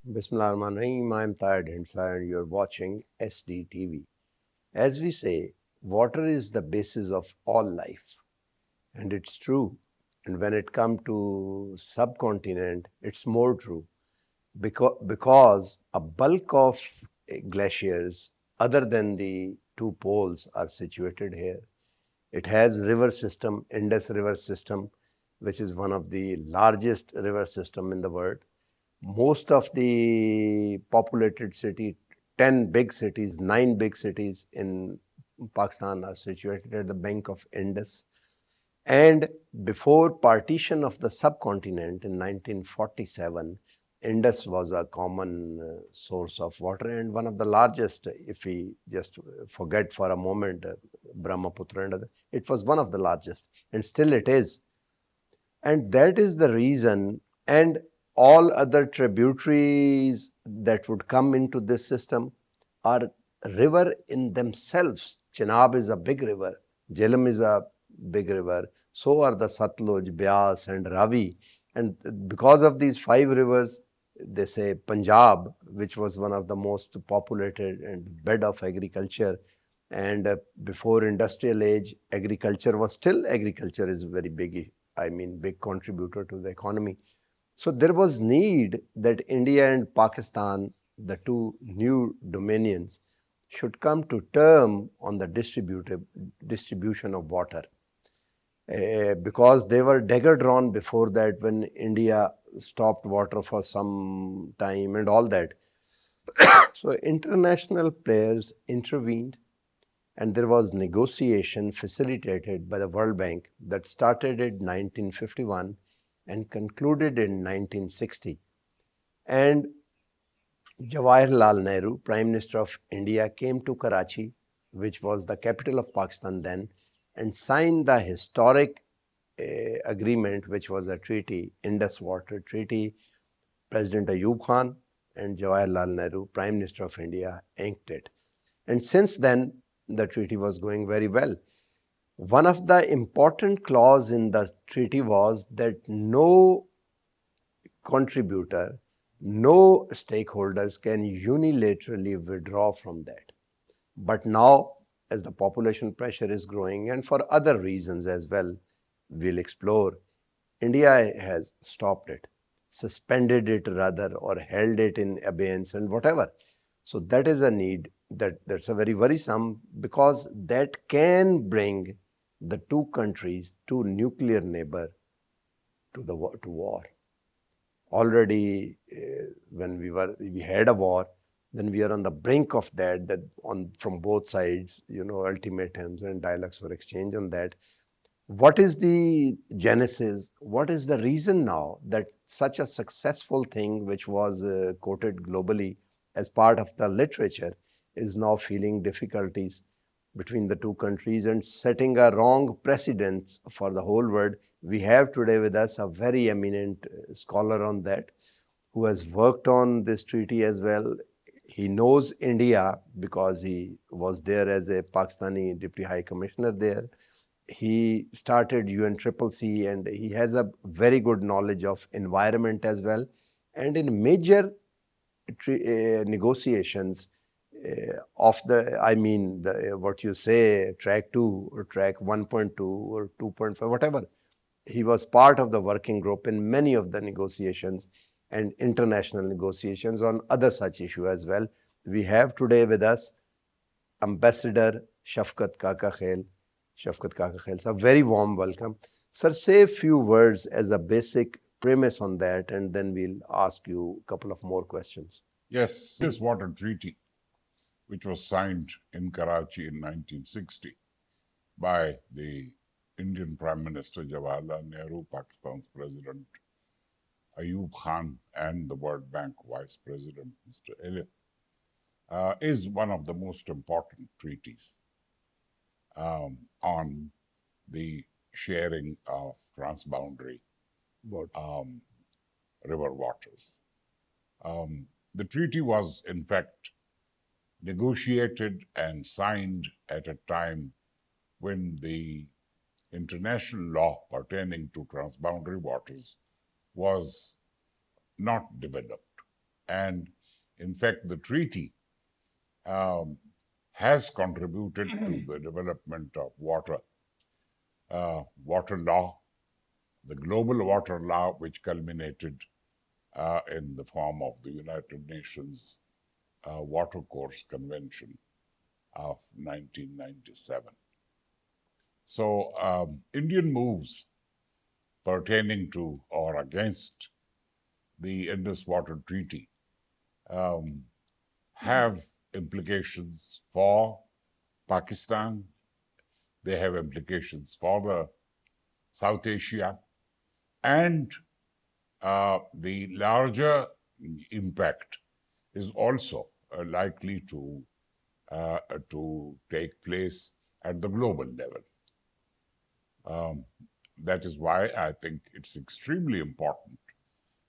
Bismillahirrahmanirrahim. I'm Tired Hindsa and you're watching SDTV. As we say, water is the basis of all life. And it's true. And when it comes to subcontinent, it's more true. Because a bulk of glaciers, other than the two poles, are situated here. It has river system, Indus River system, which is one of the largest river system in the world. Most of the populated city, 10 big cities, 9 big cities in Pakistan are situated at the bank of Indus. And before partition of the subcontinent in 1947, Indus was a common source of water and one of the largest, if we just forget for a moment Brahmaputra and other, it was one of the largest and still it is. And that is the reason, and all other tributaries that would come into this system are river in themselves. Chenab is a big river, Jhelum is a big river, so are the Satluj, Beas and Ravi. And because of these 5 rivers, they say Punjab, which was one of the most populated and bed of agriculture, and before industrial age, agriculture was still, agriculture is very big, big contributor to the economy. So there was need that India and Pakistan, the two new dominions, should come to term on the distribution of water. Because they were dagger drawn before that when India stopped water for some time and all that. So international players intervened and there was negotiation facilitated by the World Bank that started in 1951 and concluded in 1960. And Jawaharlal Nehru, Prime Minister of India, came to Karachi, which was the capital of Pakistan then, and signed the historic agreement, which was a treaty, Indus Waters Treaty. President Ayub Khan and Jawaharlal Nehru, Prime Minister of India, inked it. And since then, the treaty was going very well. One of the important clause in the treaty was that no contributor, no stakeholders can unilaterally withdraw from that. But now, as the population pressure is growing and for other reasons as well, we'll explore, India has stopped it, suspended it rather, or held it in abeyance and whatever. So that is a need that's a very worrisome, because that can bring the two countries, two nuclear neighbor, to war. Already when we had a war, then we are on the brink of that from both sides, ultimatums and dialogues were exchanged on that. What is the genesis? What is the reason now that such a successful thing, which was quoted globally as part of the literature, is now feeling difficulties between the two countries and setting a wrong precedent for the whole world? We have today with us a very eminent scholar on that, who has worked on this treaty as well. He knows India because he was there as a Pakistani Deputy High Commissioner there. He started UNCCC and he has a very good knowledge of environment as well. And in major negotiations of what you say, track 2 or track 1.2 or 2.5, whatever, he was part of the working group in many of the negotiations and international negotiations on other such issue as well. We have today with us Ambassador Shafqat Kakakhel. Shafqat Kakakhel, a very warm welcome. Sir, say a few words as a basic premise on that, and then we'll ask you a couple of more questions. Yes, this Water Treaty, which was signed in Karachi in 1960 by the Indian Prime Minister Jawaharlal Nehru, Pakistan's President Ayub Khan, and the World Bank Vice President Mr. Elif, is one of the most important treaties on the sharing of transboundary river waters. The treaty was, in fact, negotiated and signed at a time when the international law pertaining to transboundary waters was not developed. And in fact, the treaty has contributed to the development of water law, the global water law, which culminated in the form of the United Nations Watercourse Convention of 1997. So Indian moves pertaining to or against the Indus Water Treaty have implications for Pakistan. They have implications for the South Asia, and the larger impact is also likely to take place at the global level. That is why I think it's extremely important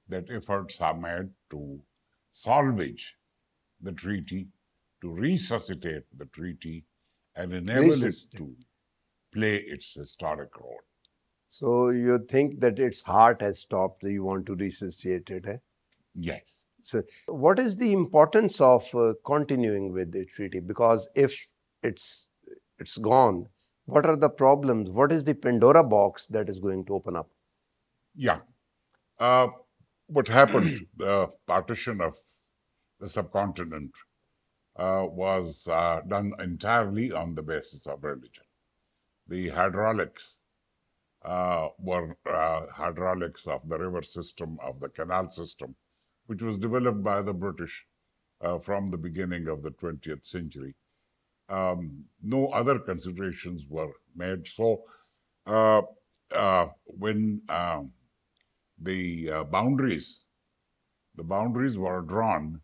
that efforts are made to salvage the treaty, to resuscitate the treaty, and enable it to play its historic role. So you think that its heart has stopped, you want to resuscitate it, eh? Yes. So what is the importance of continuing with the treaty? Because if it's gone, what are the problems? What is the Pandora box that is going to open up? Yeah. What happened, the partition of the subcontinent was done entirely on the basis of religion. The hydraulics were hydraulics of the river system, of the canal system, which was developed by the British from the beginning of the 20th century. No other considerations were made. So when the boundaries were drawn,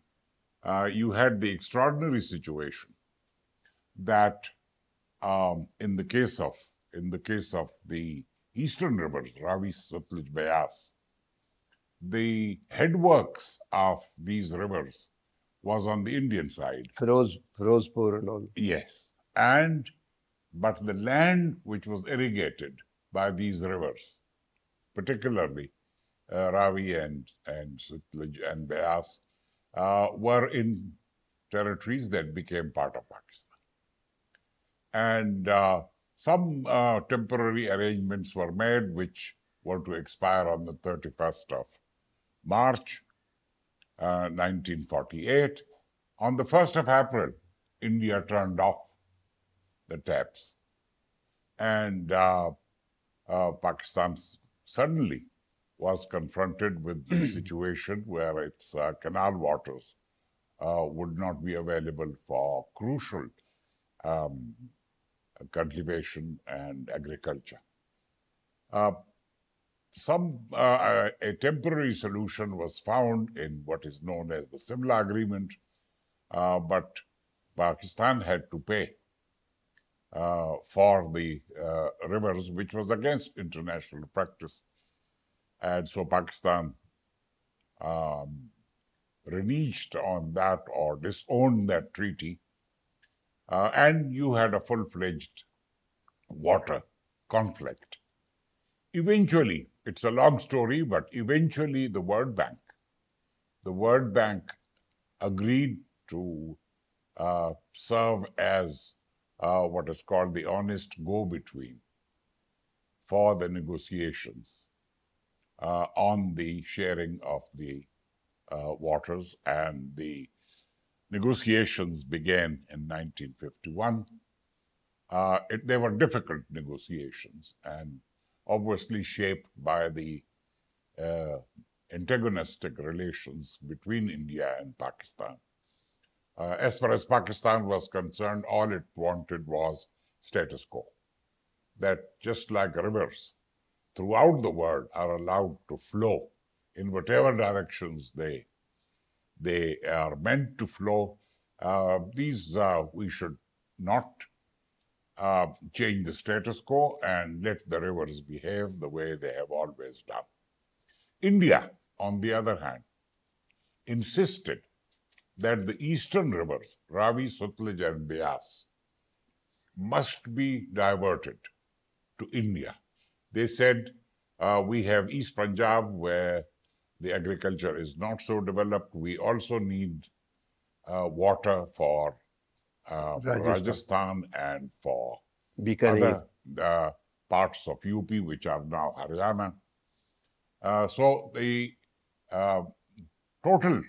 you had the extraordinary situation that in the case of the eastern rivers, Ravi, Sutlej, Beas, the headworks of these rivers was on the Indian side. Firozpur and all. Yes. But the land which was irrigated by these rivers, particularly Ravi and Sutlej and Beas, were in territories that became part of Pakistan. And some temporary arrangements were made which were to expire on the 31st of March 1948. On the 1st of April, India turned off the taps, and Pakistan suddenly was confronted with the situation where its canal waters would not be available for crucial cultivation and agriculture. A temporary solution was found in what is known as the Simla Agreement, but Pakistan had to pay for the rivers, which was against international practice. And so Pakistan reneged on that or disowned that treaty, and you had a full-fledged water conflict. Eventually, it's a long story, but eventually the World Bank agreed to serve as what is called the honest go-between for the negotiations on the sharing of the waters, and the negotiations began in 1951. They were difficult negotiations and obviously shaped by the antagonistic relations between India and Pakistan. As far as Pakistan was concerned, all it wanted was status quo. That just like rivers throughout the world are allowed to flow in whatever directions they are meant to flow, we should not change the status quo and let the rivers behave the way they have always done. India, on the other hand, insisted that the eastern rivers, Ravi, Sutlej, and Beas, must be diverted to India. They said, we have East Punjab where The agriculture is not so developed. We also need water for Rajasthan and for Bikaner. other parts of UP, which are now Haryana. So the total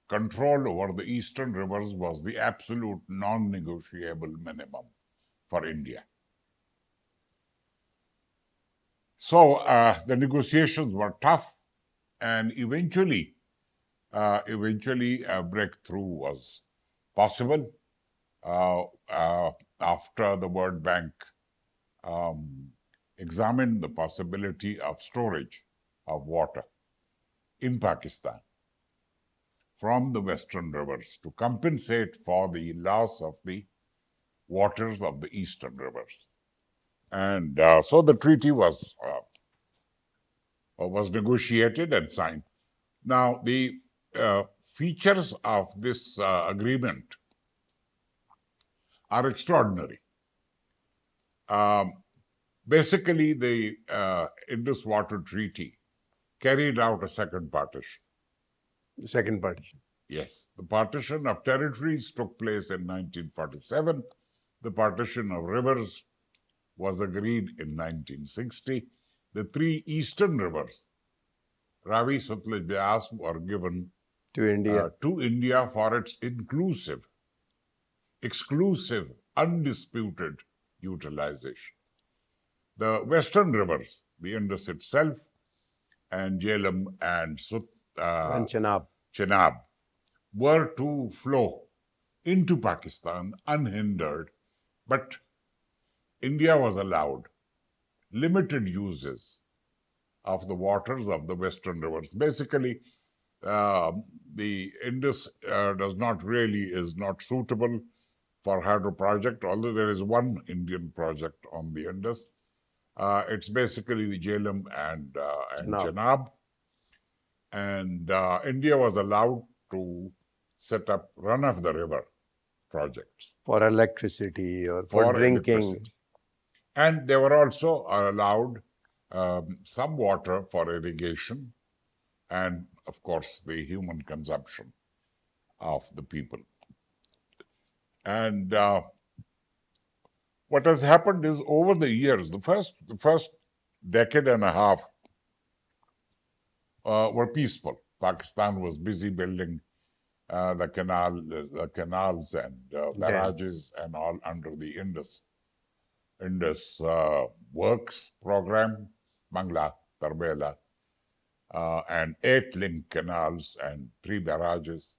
control over the eastern rivers was the absolute non-negotiable minimum for India. So the negotiations were tough, and eventually a breakthrough was possible after the World Bank examined the possibility of storage of water in Pakistan from the western rivers to compensate for the loss of the waters of the eastern rivers. And so the treaty was negotiated and signed. Now, the features of this agreement are extraordinary. Basically, the Indus Water Treaty carried out a second partition. The second partition. Yes, the partition of territories took place in 1947. The partition of rivers was agreed in 1960. The three eastern rivers, Ravi, Sutlej, Beas, were given to India for its exclusive, undisputed utilization. The western rivers, the Indus itself, and Jhelum and Chenab, were to flow into Pakistan unhindered, but India was allowed limited uses of the waters of the western rivers. Basically, the Indus is not suitable for hydro project, although there is one Indian project on the Indus. It's basically the Jhelum and Chenab. And India was allowed to set up run-of-the-river projects. For electricity or for drinking. Electricity. And they were also allowed some water for irrigation and, of course, the human consumption of the people. And what has happened is over the years, the first decade and a half were peaceful. Pakistan was busy building the canals and barrages and all under the Indus Works program, Bangla, Tarbela, and 8 link canals and 3 barrages.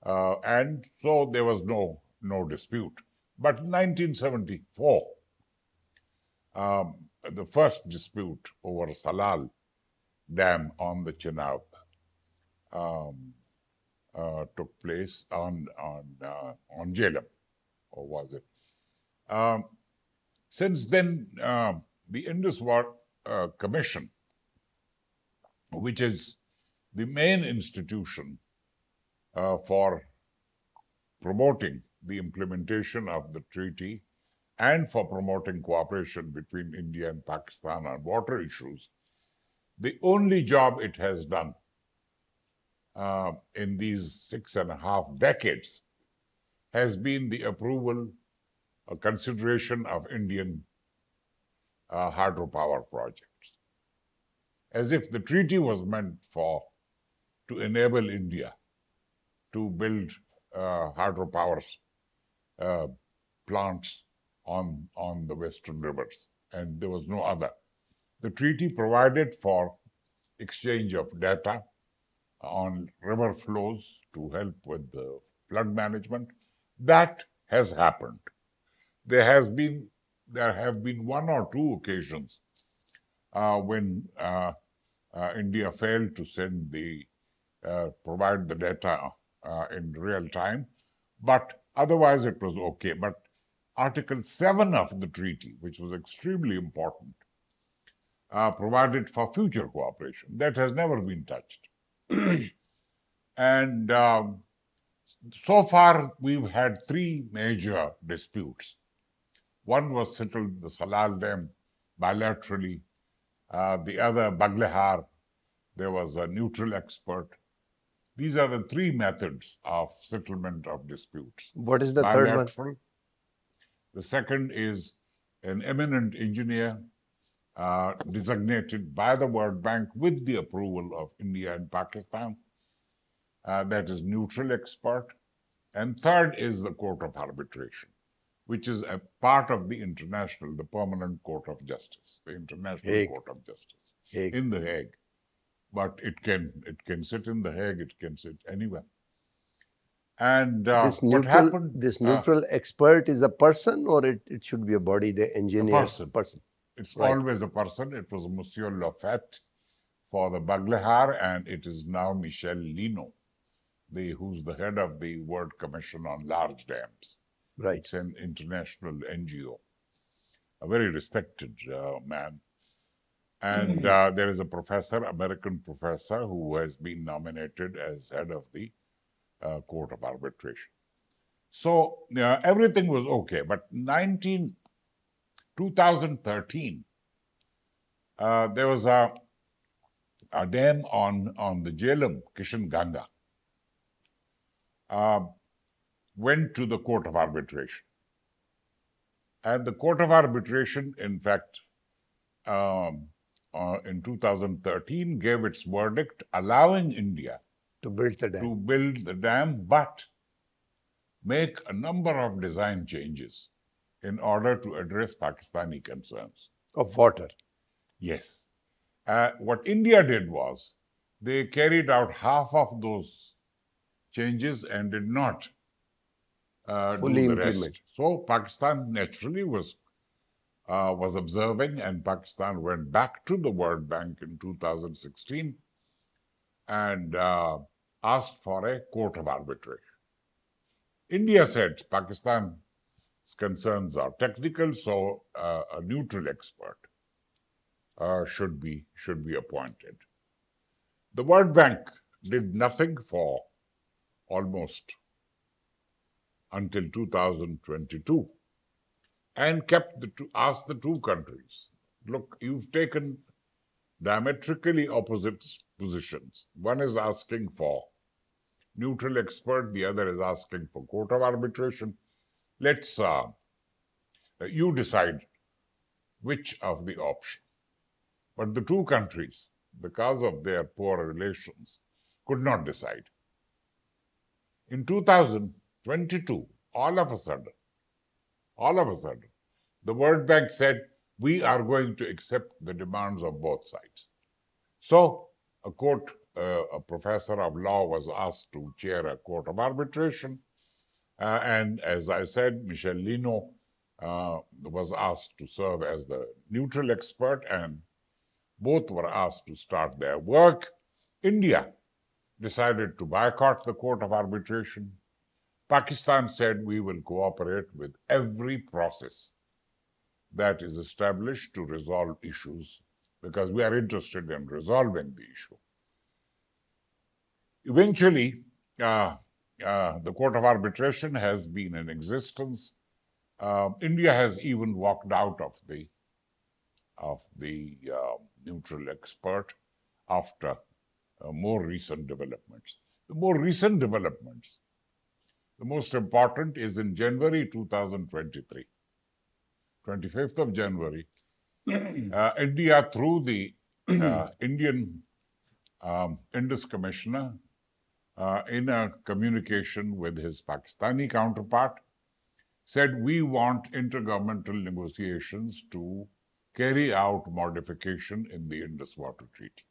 And so there was no dispute. But in 1974, the first dispute over Salal Dam on the Chenab took place on Jhelum, or was it? Since then, the Indus Water Commission, which is the main institution for promoting the implementation of the treaty and for promoting cooperation between India and Pakistan on water issues, the only job it has done in these 6.5 decades has been the approval or consideration of Indian hydropower projects. As if the treaty was meant to enable India to build hydropower plants on the western rivers, and there was no other. The treaty provided for exchange of data on river flows to help with the flood management. That has happened. There have been 1 or 2 occasions when India failed to provide the data in real time, but otherwise it was okay. But Article 7 of the treaty, which was extremely important, provided for future cooperation. That has never been touched. And so far, we've had 3 major disputes. One was settled, the Salal Dam, bilaterally. The other, Baglihar, there was a neutral expert. These are the three methods of settlement of disputes. What is the third one? Bilateral. The second is an eminent engineer designated by the World Bank with the approval of India and Pakistan. That is neutral expert. And third is the Court of Arbitration, which is a part of the Permanent Court of Justice, the International Hague. Court of Justice Hague. in The Hague. But it can sit in The Hague, it can sit anywhere. And this what happened? This neutral expert is a person, or it should be a body, the engineer? A person. It's always a person. It was Monsieur Lafette for the Baglehar, and it is now Michel Lino, who's the head of the World Commission on Large Dams. Right. It's an international NGO, a very respected man. And there is a professor, American professor, who has been nominated as head of the Court of Arbitration. So everything was okay. But 2013, there was a dam on the Jhelum, Kishan Ganga, went to the Court of Arbitration. And the Court of Arbitration, in fact, in 2013, gave its verdict allowing India to build the dam, but make a number of design changes in order to address Pakistani concerns. Of water? Yes. What India did was, they carried out half of those changes and did not fully do the implement. rest. So Pakistan naturally was observing, and Pakistan went back to the World Bank in 2016 and asked for a court of arbitration. India said Pakistan's concerns are technical, so a neutral expert should be appointed. The World Bank did nothing for almost until 2022, and asked the two countries, look, you've taken diametrically opposite positions. One is asking for neutral expert, the other is asking for court of arbitration. Let's you decide which of the option. But the two countries, because of their poor relations, could not decide. In 2022, all of a sudden, the World Bank said, we are going to accept the demands of both sides. So a professor of law was asked to chair a court of arbitration. And as I said, Michel Lino was asked to serve as the neutral expert, and both were asked to start their work. India decided to boycott the court of arbitration. Pakistan said, we will cooperate with every process that is established to resolve issues, because we are interested in resolving the issue. Eventually, the Court of Arbitration has been in existence. India has even walked out of the neutral expert after more recent developments. The more recent developments, the most important is in January 2023, 25th of January, India, through the Indian Indus Commissioner, in a communication with his Pakistani counterpart, said, we want intergovernmental negotiations to carry out modification in the Indus Waters Treaty.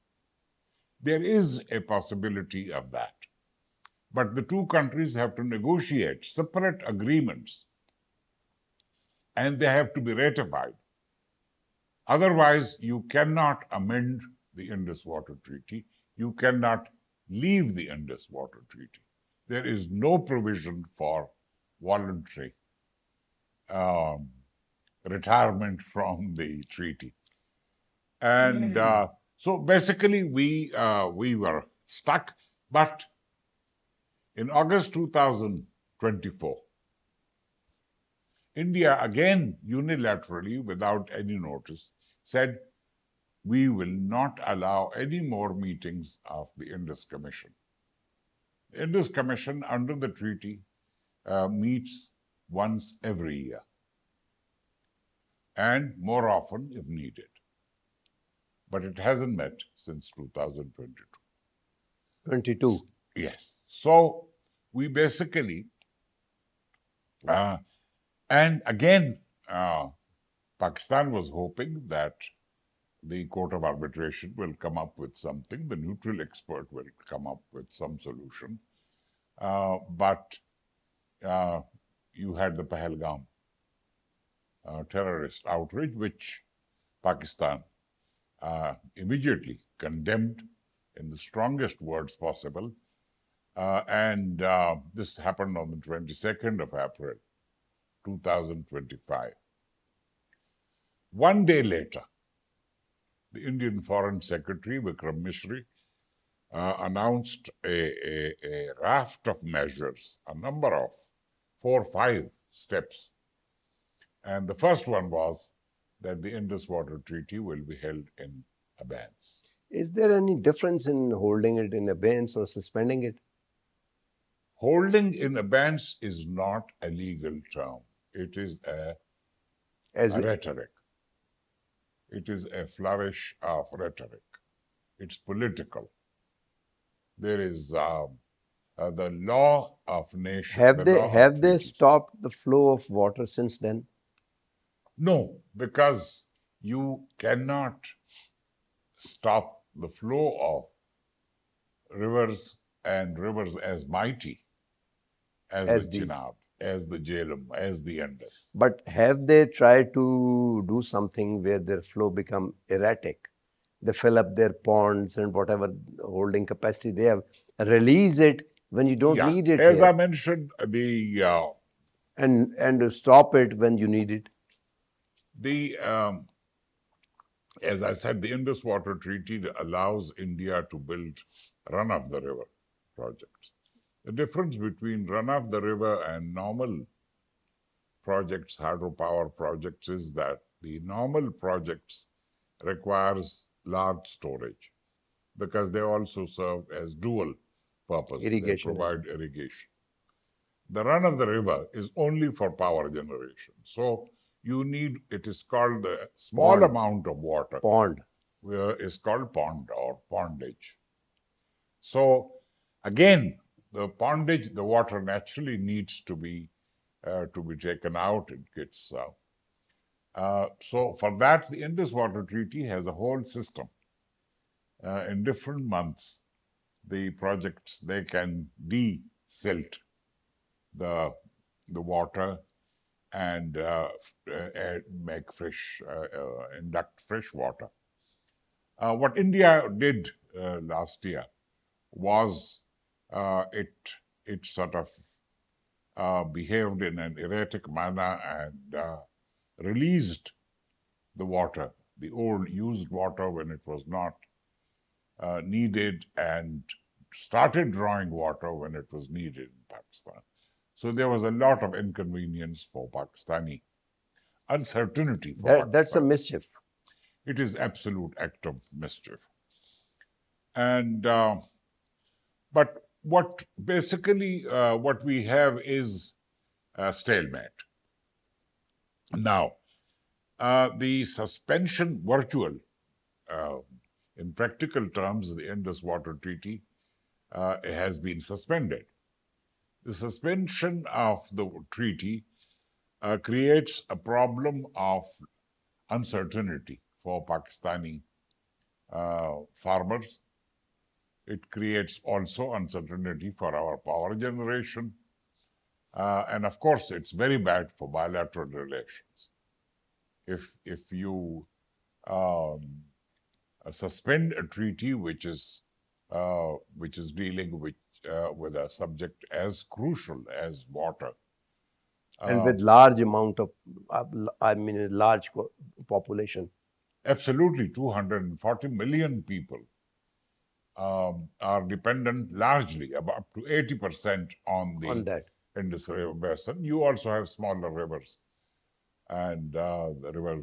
There is a possibility of that. But the two countries have to negotiate separate agreements, and they have to be ratified. Otherwise, you cannot amend the Indus Waters Treaty. You cannot leave the Indus Waters Treaty. There is no provision for voluntary retirement from the treaty. And so basically we were stuck. But in August 2024, India again unilaterally, without any notice, said, we will not allow any more meetings of the Indus Commission. The Indus Commission, under the treaty, meets once every year, and more often if needed. But it hasn't met since 2022. 22. Yes. So we basically, and again, Pakistan was hoping that the Court of Arbitration will come up with something, the neutral expert will come up with some solution. But you had the Pahalgam terrorist outrage, which Pakistan immediately condemned in the strongest words possible. And this happened on the 22nd of April, 2025. One day later, the Indian Foreign Secretary, Vikram Misri, announced a raft of measures, a number of 4 or 5 steps. And the first one was that the Indus Water Treaty will be held in abeyance. Is there any difference in holding it in abeyance or suspending it? Holding in abeyance is not a legal term. It is a rhetoric. It is a flourish of rhetoric. It's political. There is the law of nations. Have they stopped the flow of water since then? No, because you cannot stop the flow of rivers, and rivers as mighty as the Chenab, as the Jhelum, as the Indus. But have they tried to do something where their flow become erratic? They fill up their ponds and whatever holding capacity they have, release it when you don't need it. As I mentioned, the and stop it when you need it. As I said, the Indus Water Treaty allows India to build run-of-the-river projects. The difference between run-of-the-river and normal projects, hydropower projects, is that the normal projects requires large storage because they also serve as dual purpose. Irrigation. They provide irrigation. The run-of-the-river is only for power generation. So you need, it is called the small amount of water. Pond. Is called pond or pondage. So again, the pondage, the water naturally needs to be taken out. It gets so for that, the Indus Water Treaty has a whole system. In different months, the projects, they can de-silt the water and make fresh, induct fresh water. What India did last year was it sort of behaved in an erratic manner and released the water, the old used water when it was not needed, and started drawing water when it was needed in Pakistan. So there was a lot of inconvenience for Pakistani, uncertainty for Pakistan. That's a mischief. It is absolute act of mischief. And but what basically what we have is a stalemate. Now, the suspension virtual, in practical terms, the Indus Water Treaty has been suspended. The suspension of the treaty creates a problem of uncertainty for Pakistani farmers. It creates also uncertainty for our power generation. And of course, it's very bad for bilateral relations. If you suspend a treaty which is dealing with a subject as crucial as water, and with large amount of, a large population. Absolutely, 240 million people are dependent largely, up to 80% on the Indus River basin. You also have smaller rivers. And the river,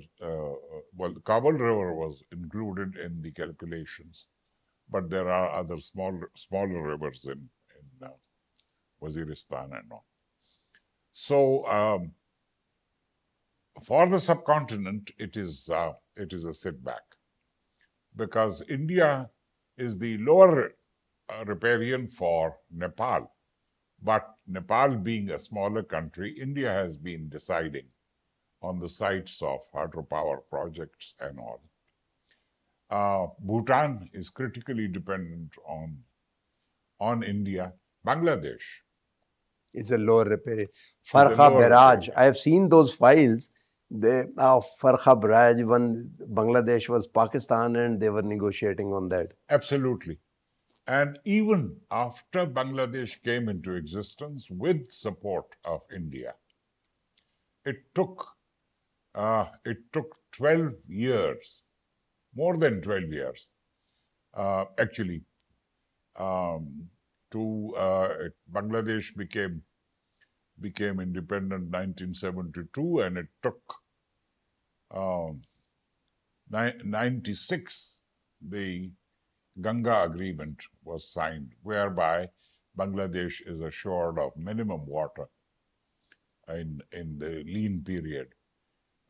well, the Kabul River was included in the calculations, but there are other smaller rivers in Waziristan and all. So for the subcontinent, it is a setback because India is the lower riparian for Nepal. But Nepal being a smaller country, India has been deciding on the sites of hydropower projects and all. Bhutan is critically dependent on India. Bangladesh It's a lower riparian. is a Farkha lower Barrage. riparian. I have seen those files. Farkha Barrage when Bangladesh was Pakistan and they were negotiating on that. Absolutely. And even after Bangladesh came into existence with support of India, it took 12 years, more than 12 years, actually, Bangladesh became independent 1972, and it took 96. The Ganga Agreement was signed, whereby Bangladesh is assured of minimum water in the lean period.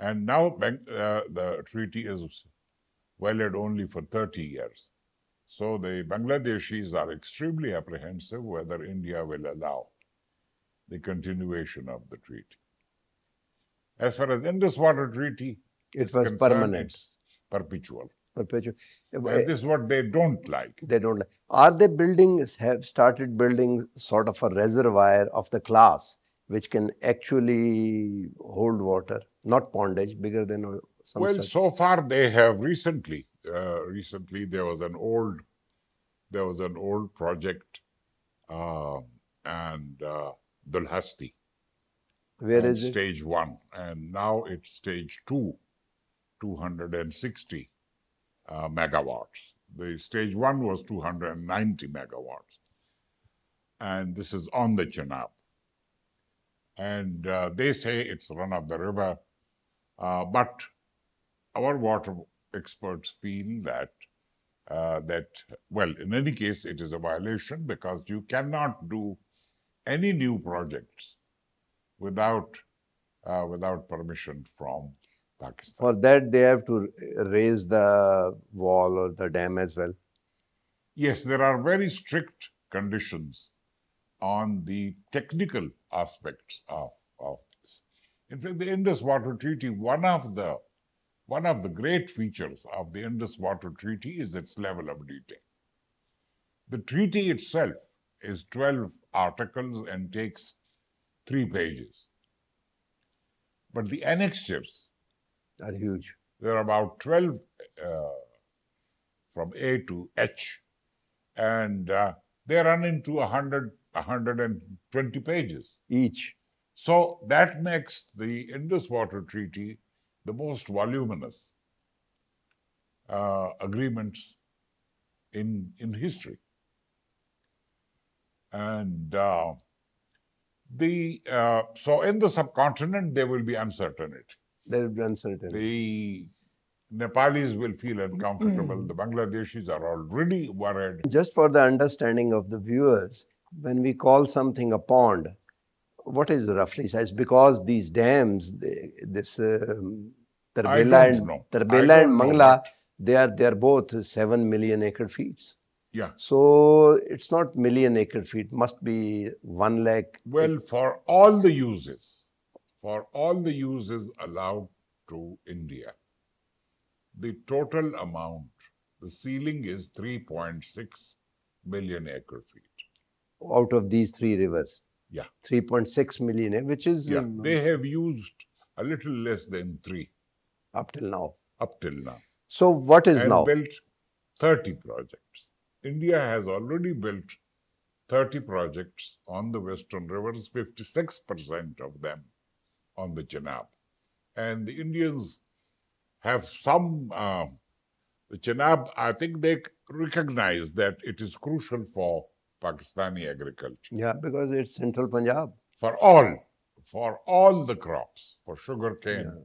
And now the treaty is valid only for 30 years. So the Bangladeshis are extremely apprehensive whether India will allow the continuation of the treaty. As far as Indus Water Treaty is concerned, permanent. It's perpetual. Perpetual. And this is what they don't like. They don't like. Are they have started building sort of a reservoir of the class which can actually hold water, not pondage, bigger than some Well, such? so far they have recently there was an old project and Dulhasti. Where is it? Stage 1, and now it's stage 2, 260 megawatts. The stage 1 was 290 megawatts, and this is on the Chenab. And they say it's run of the river, but our water experts feel that well, in any case, it is a violation because you cannot do any new projects without permission from Pakistan. For that, they have to raise the wall or the dam as well. Yes, there are very strict conditions on the technical aspects of this. In fact, the Indus Water Treaty, one of the great features of the Indus Water Treaty is its level of detail. The treaty itself is 12 articles and takes 3 pages. But the annexures are huge. There are about 12 from A to H, and they run into 120 pages each. So that makes the Indus Water Treaty the most voluminous agreements in history. And so in the subcontinent, there will be uncertainty. There will be uncertainty. The Nepalis will feel uncomfortable. The Bangladeshis are already worried. Just for the understanding of the viewers, when we call something a pond, what is the roughly size? Because these dams, Tarbela and Mangla, they are both 7 million acre feet. Yeah. So it's not million acre feet, must be 1 lakh. Well, for all the uses allowed to India, the total amount, the ceiling is 3.6 million acre feet. Out of these 3 rivers? Yeah. 3.6 million, which is... Yeah, they have used a little less than 3. Up till now. Up till now. So what is now? And built 30 projects. India has already built 30 projects on the western rivers, 56% of them on the Chenab. And the Indians have some, the Chenab, I think they recognize that it is crucial for Pakistani agriculture. Yeah, because it's central Punjab. For all for all the crops, for sugarcane, Yeah.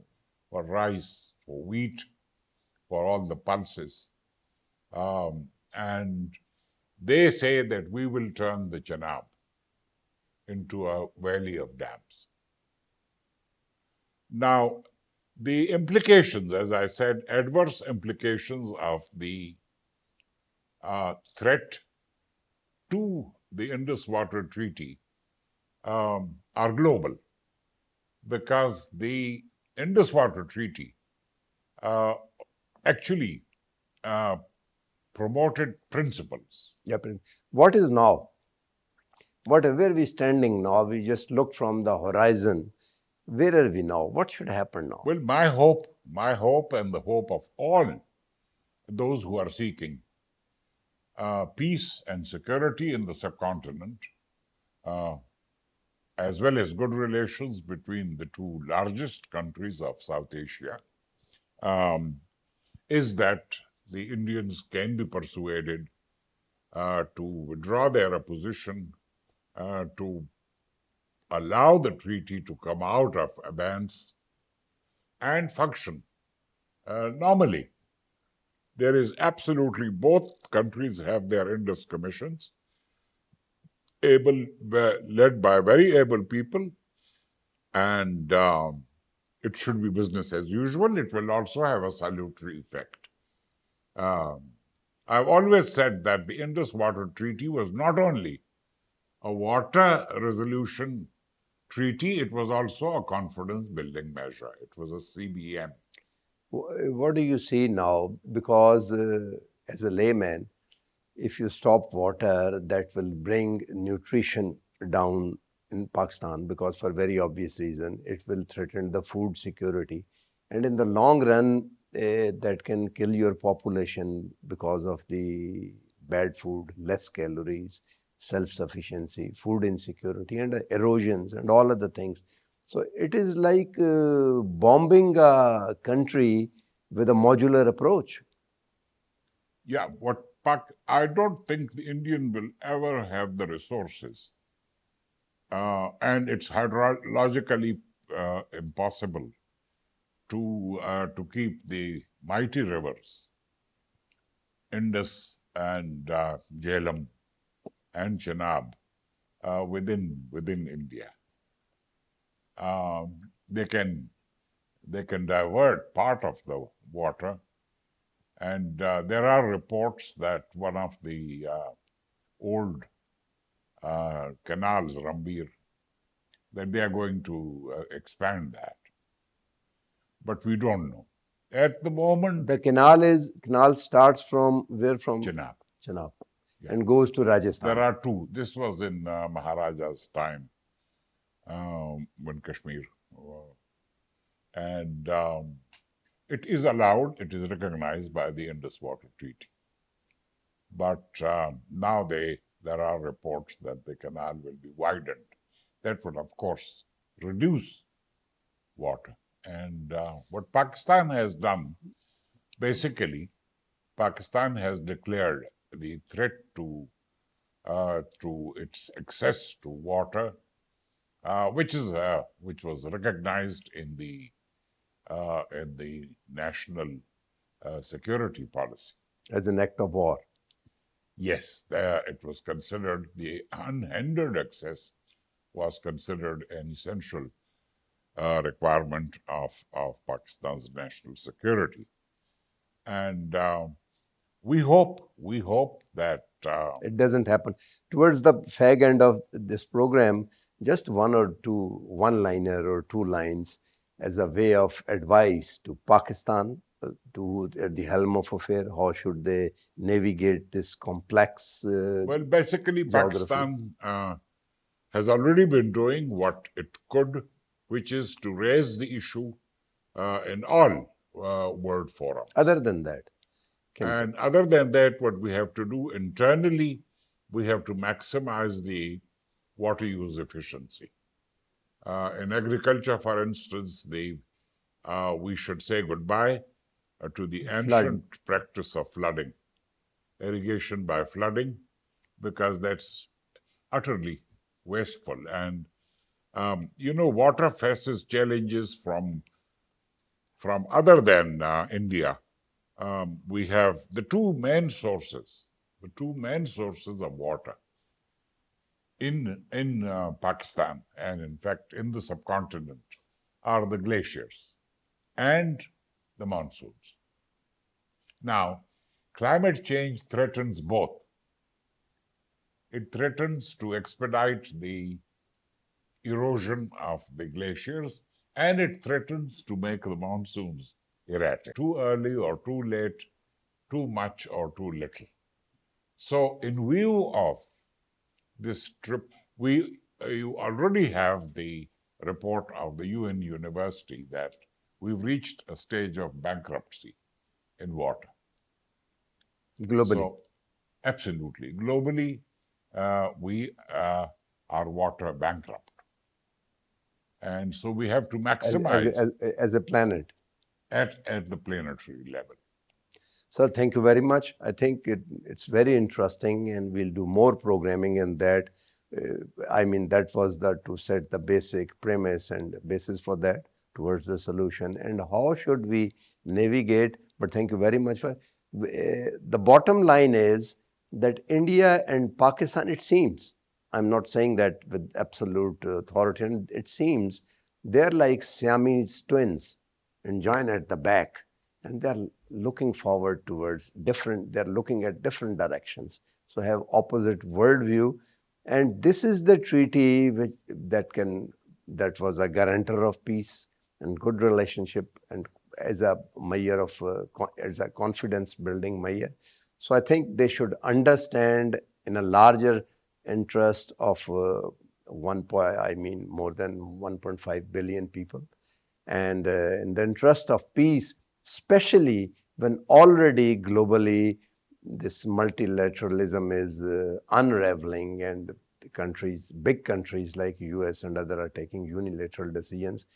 for rice, for wheat, for all the pulses. And they say that we will turn the Chenab into a valley of dams. Now, the implications, as I said, adverse implications of the threat to the Indus Water Treaty are global, because the Indus Water Treaty uh, actually promoted principles. Yep. What is now? Where we standing now? We just look from the horizon. Where are we now? What should happen now? Well, my hope and the hope of all those who are seeking peace and security in the subcontinent, as well as good relations between the two largest countries of South Asia, is that the Indians can be persuaded to withdraw their opposition, to allow the treaty to come out of abeyance and function normally. There is absolutely, both countries have their Indus commissions, led by very able people, and it should be business as usual. It will also have a salutary effect. I've always said that the Indus Water Treaty was not only a water resolution treaty, it was also a confidence building measure. It was a CBM. What do you see now? Because as a layman, if you stop water, that will bring nutrition down in Pakistan, because for very obvious reason, it will threaten the food security. And in the long run, that can kill your population because of the bad food, less calories, self-sufficiency, food insecurity, and erosions and all other things. So it is like bombing a country with a modular approach. Yeah, I don't think the Indian will ever have the resources, and it's hydrologically impossible to keep the mighty rivers, Indus and Jhelum and Chenab, within India. They can divert part of the water, and there are reports that one of the old canals, Rambir, that they are going to expand that, but we don't know at the moment. The canal starts from where? From Chenab. Chenab, Yeah. and goes to Rajasthan. There are two. This was in Maharaja's time, when Kashmir, and it is allowed, it is recognized by the Indus Water Treaty. But now there are reports that the canal will be widened. That would, of course, reduce water. And what Pakistan has done, basically, Pakistan has declared the threat to its access to water, which was recognized in the national security policy as an act of war. Yes, it was considered, the unhindered access was considered an essential requirement of Pakistan's national security. And we hope that it doesn't happen. Towards the fag end of this program, just one or two one-liner or two lines as a way of advice to Pakistan, to at the helm of affair. How should they navigate this complex well, basically, geography? Pakistan has already been doing what it could, which is to raise the issue in all world forums. Other than that, what we have to do internally, we have to maximize the water use efficiency. In agriculture, for instance, we should say goodbye to the ancient practice of flooding, irrigation by flooding, because that's utterly wasteful. And Water faces challenges from other than India. We have the two main sources of water in Pakistan, and in fact in the subcontinent, are the glaciers and the monsoons. Now, climate change threatens both. It threatens to expedite the erosion of the glaciers, and it threatens to make the monsoons erratic, too early or too late, too much or too little. So, in view of this trip, you already have the report of the UN University that we've reached a stage of bankruptcy in water. Globally. So, absolutely. Globally, we are water bankrupt. And so we have to maximize as a planet. At the planetary level. So thank you very much. I think it's very interesting, and we'll do more programming in that. That was to set the basic premise and basis for that towards the solution, and how should we navigate. But thank you very much for the bottom line is that India and Pakistan, it seems, I'm not saying that with absolute authority, and it seems they're like Siamese twins and join at the back, and they're looking forward towards they're looking at different directions, so have opposite worldview. And this is the treaty that was a guarantor of peace and good relationship, and as a measure of as a confidence building measure. So I think they should understand in a larger interest of more than 1.5 billion people, and in the interest of peace, especially when already globally this multilateralism is unraveling, and big countries like US and other are taking unilateral decisions.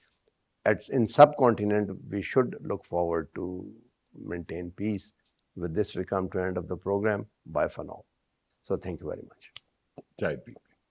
In subcontinent, we should look forward to maintain peace. With this, we come to the end of the program. Bye for now. So thank you very much. Jai Bhim.